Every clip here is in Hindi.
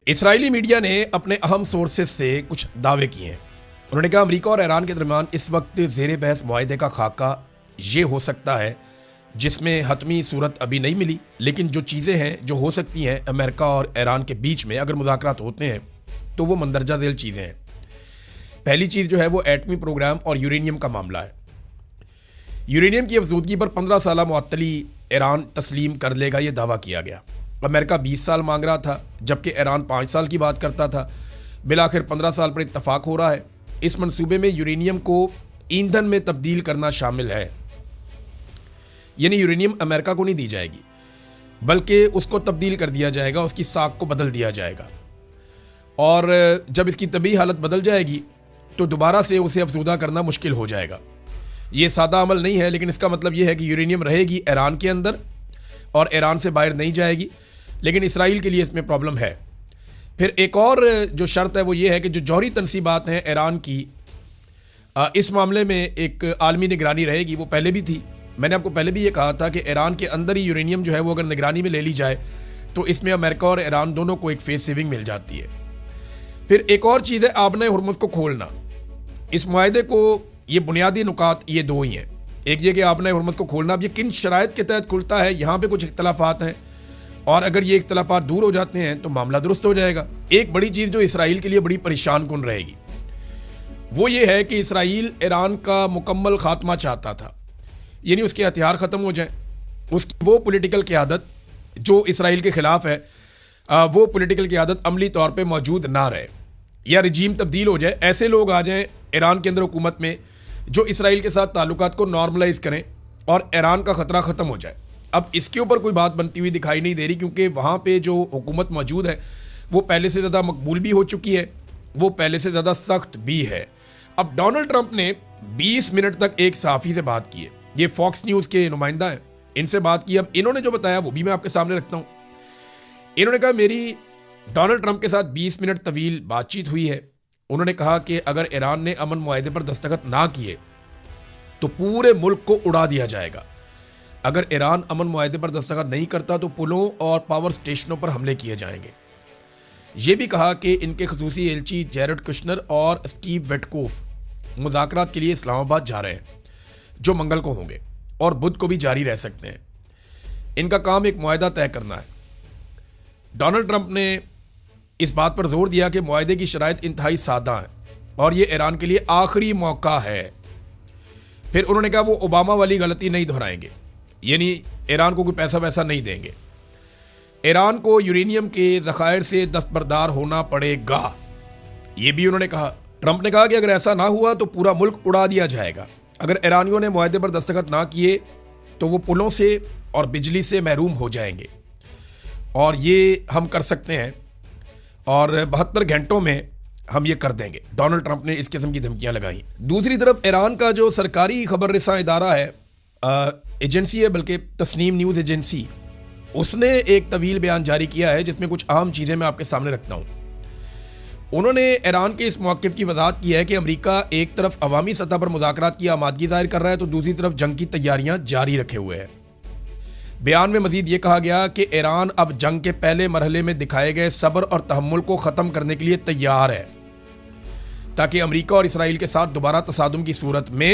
इसराइली मीडिया ने अपने अहम सोर्सेज से कुछ दावे किए हैं। उन्होंने कहा अमेरिका और ईरान के दरमियान इस वक्त ज़ेर बहस मुआहदे का खाका ये हो सकता है जिसमें हतमी सूरत अभी नहीं मिली, लेकिन जो चीज़ें हैं जो हो सकती हैं अमेरिका और ईरान के बीच में अगर मुज़ाकरात होते हैं तो वो मंदरजा झेल चीज़ें हैं। पहली चीज़ जो है वो एटमी प्रोग्राम और यूरेनियम का मामला है। यूरेनियम की अफजूदगी पर 15 साल मुअत्तली ईरान तस्लीम कर लेगा, ये दावा किया गया। अमेरिका 20 साल मांग रहा था जबकि ईरान 5 साल की बात करता था। बिलाखिर 15 साल पर इत्तफाक हो रहा है। इस मंसूबे में यूरेनियम को ईंधन में तब्दील करना शामिल है, यानी यूरेनियम अमेरिका को नहीं दी जाएगी बल्कि उसको तब्दील कर दिया जाएगा, उसकी साख को बदल दिया जाएगा और जब इसकी तबी हालत बदल जाएगी तो दोबारा से उसे अफजूदा करना मुश्किल हो जाएगा। ये सादा अमल नहीं है, लेकिन इसका मतलब यह है कि यूरेनियम रहेगी ईरान के अंदर और ईरान से बाहर नहीं जाएगी, लेकिन इसराइल के लिए इसमें प्रॉब्लम है। फिर एक और जो शर्त है वो ये है कि जो जौहरी तनसीबात हैं ईरान की, इस मामले में एक आलमी निगरानी रहेगी। वो पहले भी थी, मैंने आपको पहले भी ये कहा था कि ईरान के अंदर ही यूरेनियम जो है वो अगर निगरानी में ले ली जाए तो इसमें अमेरिका और ईरान दोनों को एक फेस सेविंग मिल जाती है। फिर एक और चीज़ है आबना हुर्मुज़ को खोलना। इस मुआहदे को ये बुनियादी नुकात ये दो ही हैं। एक ये कि आबना हुर्मुज़ को खोलना, अब ये किन शराइत के तहत खुलता है, यहाँ पे कुछ इख्तलाफात हैं और अगर ये इख्तलाफात दूर हो जाते हैं तो मामला दुरुस्त हो जाएगा। एक बड़ी चीज़ जो इसराइल के लिए बड़ी परेशान कुन रहेगी वो ये है कि इसराइल ईरान का मुकम्मल खात्मा चाहता था, यानी उसके हथियार ख़त्म हो जाएं, उसकी वो पॉलिटिकल क़यादत जो इसराइल के ख़िलाफ़ है वो पॉलिटिकल क़यादत अमली तौर पे मौजूद ना रहे या रजीम तब्दील हो जाए। ऐसे लोग आ जाएं ईरान के अंदर हुकूमत में जो इसराइल के साथ ताल्लुकात को नॉर्मलाइज करें और ईरान का ख़तरा ख़त्म हो जाए। अब इसके ऊपर कोई बात बनती हुई दिखाई नहीं दे रही, क्योंकि वहाँ पे जो हुकूमत मौजूद है वो पहले से ज़्यादा मकबूल भी हो चुकी है, वो पहले से ज़्यादा सख्त भी है। अब डोनाल्ड ट्रंप ने 20 मिनट तक एक सहाफ़ी से बात की है, ये फॉक्स न्यूज़ के नुमाइंदा है, इनसे बात की। अब इन्होंने जो बताया वो भी मैं आपके सामने रखता हूँ। इन्होंने कहा मेरी डोनाल्ड ट्रंप के साथ 20 मिनट तवील बातचीत हुई है। उन्होंने कहा कि अगर ईरान ने अमन मुआहदे पर दस्तखत ना किए तो पूरे मुल्क को उड़ा दिया जाएगा। अगर ईरान अमन मुआहदे पर दस्तखत नहीं करता तो पुलों और पावर स्टेशनों पर हमले किए जाएंगे। ये भी कहा कि इनके खसूसी एलची जैरेड कुशनर और स्टीव वेटकोफ मुज़ाकरात के लिए इस्लामाबाद जा रहे हैं, जो मंगल को होंगे और बुध को भी जारी रह सकते हैं। इनका काम एक मुआहदा तय करना है। डोनाल्ड ट्रंप ने इस बात पर जोर दिया कि मुआहदे की शराइत इंतहाई सादा है और ये ईरान के लिए आखिरी मौका है। फिर उन्होंने कहा वो ओबामा वाली गलती नहीं दोहराएंगे, यानी ईरान को कोई पैसा वैसा नहीं देंगे। ईरान को यूरेनियम के ज़खायर से दस्तबरदार होना पड़ेगा, ये भी उन्होंने कहा। ट्रंप ने कहा कि अगर ऐसा ना हुआ तो पूरा मुल्क उड़ा दिया जाएगा। अगर ईरानियों ने मुआहदे पर दस्तखत ना किए तो वो पुलों से और बिजली से महरूम हो जाएंगे और ये हम कर सकते हैं और 72 घंटों में हम ये कर देंगे। डोनाल्ड ट्रंप ने इस किस्म की धमकियां लगाई। दूसरी तरफ ईरान का जो सरकारी खबर रसा इदारा है, एजेंसी है बल्कि तस्नीम न्यूज़ एजेंसी, उसने एक तवील बयान जारी किया है जिसमें कुछ अहम चीज़ें मैं आपके सामने रखता हूँ। उन्होंने ईरान के इस मौक़िफ़ की वजाहत की है कि अमेरिका एक तरफ अवामी सतह पर मुज़ाकरात की आमादगी ज़ाहिर कर रहा है तो दूसरी तरफ जंग की तैयारियाँ जारी रखे हुए है। बयान में मजीद ये कहा गया कि ईरान अब जंग के पहले मरहले में दिखाए गए सब्र और तहम्मुल को ख़त्म करने के लिए तैयार है ताकि अमेरिका और इसराइल के साथ दोबारा तसादुम की सूरत में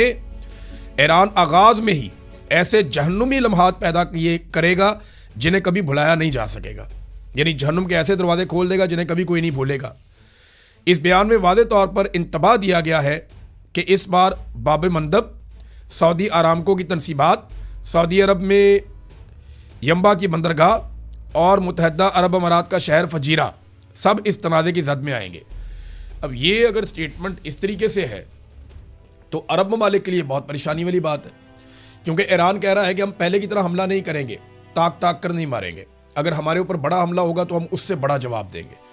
ईरान आगाज़ में ही ऐसे जहन्नुमी लम्हात पैदा किए करेगा जिन्हें कभी भुलाया नहीं जा सकेगा, यानी जहन्नुम के ऐसे दरवाजे खोल देगा जिन्हें कभी कोई नहीं भूलेगा। इस बयान में वादे तौर पर इंतबाह दिया गया है कि इस बार बाब मंदब, सऊदी आरामको की तनसीबात, सऊदी अरब में यम्बा की बंदरगाह और मुत्तहदा अरब अमारात का शहर फजीरा सब इस तनाज़े की जद में आएंगे। अब ये अगर स्टेटमेंट इस तरीके से है तो अरब ममालिक के लिए बहुत परेशानी वाली बात है, क्योंकि ईरान कह रहा है कि हम पहले की तरह हमला नहीं करेंगे, ताक ताक कर नहीं मारेंगे। अगर हमारे ऊपर बड़ा हमला होगा तो हम उससे बड़ा जवाब देंगे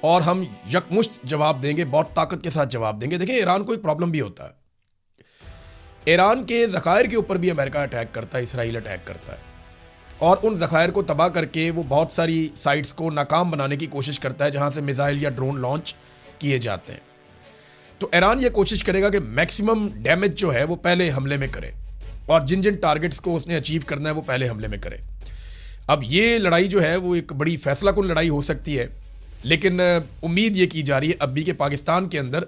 और हम यकमुश्त जवाब देंगे, बहुत ताकत के साथ जवाब देंगे। देखिए ईरान को एक प्रॉब्लम भी होता है, ईरान के ज़खायर के ऊपर भी अमेरिका अटैक करता है, इसराइल अटैक करता है और उन ज़खायर को तबाह करके वो बहुत सारी साइट्स को नाकाम बनाने की कोशिश करता है जहाँ से मिसाइल या ड्रोन लॉन्च किए जाते हैं। तो ईरान ये कोशिश करेगा कि मैक्सिमम डैमेज जो है वो पहले हमले में करे और जिन जिन टारगेट्स को उसने अचीव करना है वो पहले हमले में करे। अब ये लड़ाई जो है वो एक बड़ी फैसला कुन लड़ाई हो सकती है लेकिन उम्मीद ये की जा रही है अब भी कि पाकिस्तान के अंदर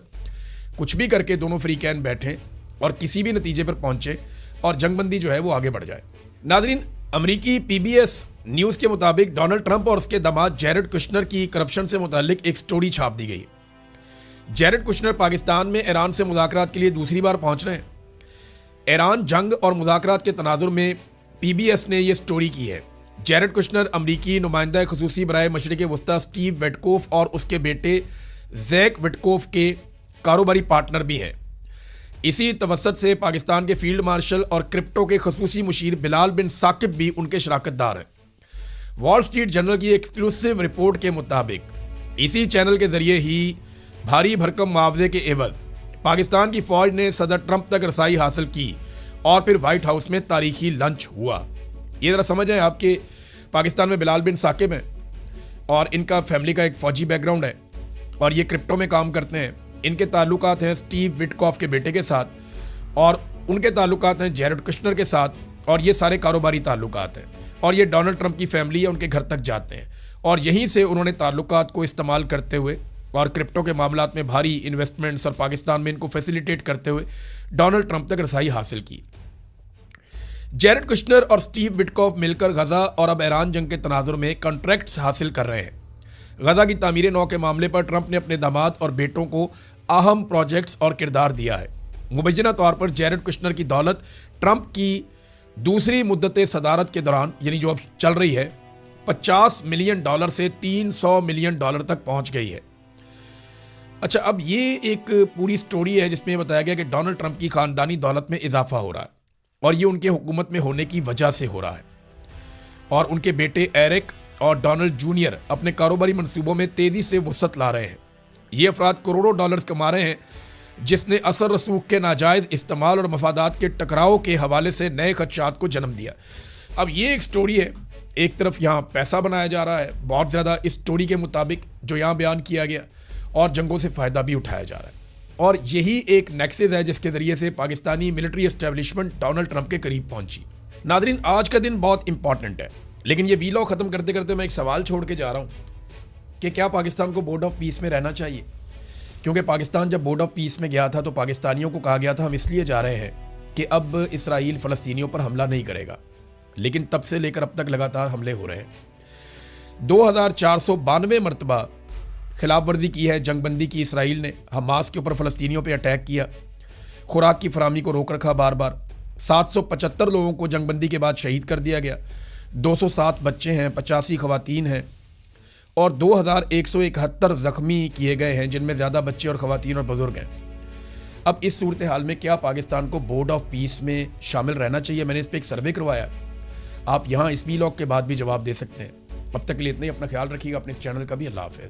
कुछ भी करके दोनों फ्री कैन बैठें और किसी भी नतीजे पर पहुंचे और जंगबंदी जो है वो आगे बढ़ जाए। नाजरीन, अमरीकी PBS न्यूज़ के मुताबिक डोनाल्ड ट्रंप और उसके दामाद जैरेड कुशनर की करप्शन से मुतालिक एक स्टोरी छाप दी गई। जैरेड कुशनर पाकिस्तान में ईरान से मुज़ाकरात के लिए दूसरी बार पहुंच रहे हैं। ईरान जंग और मुज़ाकरात के तनाजुर में PBS ने यह स्टोरी की है। जैरेड कुशनर अमरीकी नुमाइंदा खुसूसी बराए मशरिक़ वस्ता स्टीव विटकोफ और उसके बेटे जैक विटकोफ के कारोबारी पार्टनर भी हैं। इसी तवस्सुत से पाकिस्तान के फील्ड मार्शल और क्रिप्टो के खसूसी मुशीर बिलाल बिन साकिब भी उनके शराकतदार हैं। वॉल स्ट्रीट जर्नल की एक्सक्लूसिव रिपोर्ट के मुताबिक इसी चैनल के जरिए ही भारी भरकम मुआवजे के एवज पाकिस्तान की फौज ने सदर ट्रंप तक रसाई हासिल की और फिर व्हाइट हाउस में तारीखी लंच हुआ। ये ज़रा समझ आए आपके पाकिस्तान में बिलाल बिन साकिब हैं और इनका फैमिली का एक फ़ौजी बैकग्राउंड है और ये क्रिप्टो में काम करते हैं। इनके ताल्लुकात हैं स्टीव विटकॉफ के बेटे के साथ और उनके ताल्लुकात हैं जैरेड कुशनर के साथ और ये सारे कारोबारी ताल्लुकात हैं और ये डोनाल्ड ट्रंप की फैमिली है, उनके घर तक जाते हैं और यहीं से उन्होंने ताल्लुकात को इस्तेमाल करते हुए और क्रिप्टो के मामलात में भारी इन्वेस्टमेंट्स और पाकिस्तान में इनको फैसिलिटेट करते हुए डोनाल्ड ट्रंप तक रसाई हासिल की। जैरेड कुशनर और स्टीव विटकॉफ मिलकर गजा और अब ईरान जंग के तनाजुर में कॉन्ट्रैक्ट्स हासिल कर रहे हैं। गजा की तामीर नौ के मामले पर ट्रंप ने अपने दामाद और बेटों को अहम प्रोजेक्ट्स और किरदार दिया है। मुबैना तौर पर जैरेड कुशनर की दौलत ट्रंप की दूसरी मुद्दत सदारत के दौरान, यानी जो अब चल रही है, $50 मिलियन से $300 मिलियन तक पहुंच गई है। अच्छा, अब ये एक पूरी स्टोरी है जिसमें बताया गया कि डोनाल्ड ट्रंप की खानदानी दौलत में इजाफा हो रहा है और ये उनके हुकूमत में होने की वजह से हो रहा है और उनके बेटे एरिक और डोनाल्ड जूनियर अपने कारोबारी मंसूबों में तेज़ी से वसअत ला रहे हैं। ये अफराद करोड़ों डॉलर्स कमा रहे हैं, जिसने असर रसूख के नाजायज़ इस्तेमाल और मफादात के टकराव के हवाले से नए खदशात को जन्म दिया। अब ये एक स्टोरी है, एक तरफ यहाँ पैसा बनाया जा रहा है बहुत ज़्यादा इस स्टोरी के मुताबिक जो यहाँ बयान किया गया, और जंगों से फ़ायदा भी उठाया जा रहा है और यही एक नेक्सस है जिसके ज़रिए से Pakistani military establishment Donald Trump के करीब पहुँची। नादरीन, आज का दिन बहुत इंपॉर्टेंट है, लेकिन ये वीलॉग ख़त्म करते करते मैं एक सवाल छोड़ के जा रहा हूँ कि क्या पाकिस्तान को बोर्ड ऑफ पीस में रहना चाहिए? क्योंकि पाकिस्तान जब बोर्ड ऑफ पीस में गया था तो पाकिस्तानियों को कहा गया था हम इसलिए जा रहे हैं कि अब इसराइल फ़लस्तीनियों पर हमला नहीं करेगा, लेकिन तब से लेकर अब तक लगातार हमले हो रहे हैं। 2492 मरतबा खिलाफ वर्जी की है जंगबंदी की इसराइल ने। हमास के ऊपर फ़लस्तीनियों पर अटैक किया, खुराक की फराहमी को रोक रखा बार बार। 775 लोगों को जंगबंदी के बाद शहीद कर दिया गया, 207 बच्चे हैं, 85 खवातीन हैं और 2171 ज़ख्मी किए गए हैं, जिनमें ज़्यादा बच्चे और खवातीन और बुज़ुर्ग हैं। अब इस सूरत हाल में क्या पाकिस्तान को बोर्ड ऑफ पीस में शामिल रहना चाहिए? मैंने इस पर एक सर्वे करवाया, आप यहाँ इस वीलॉग के बाद भी जवाब दे सकते हैं। अब तक के लिए इतना ही, अपना ख्याल रखिएगा, अपने इस चैनल का भी। अल्लाह हाफ़िज़।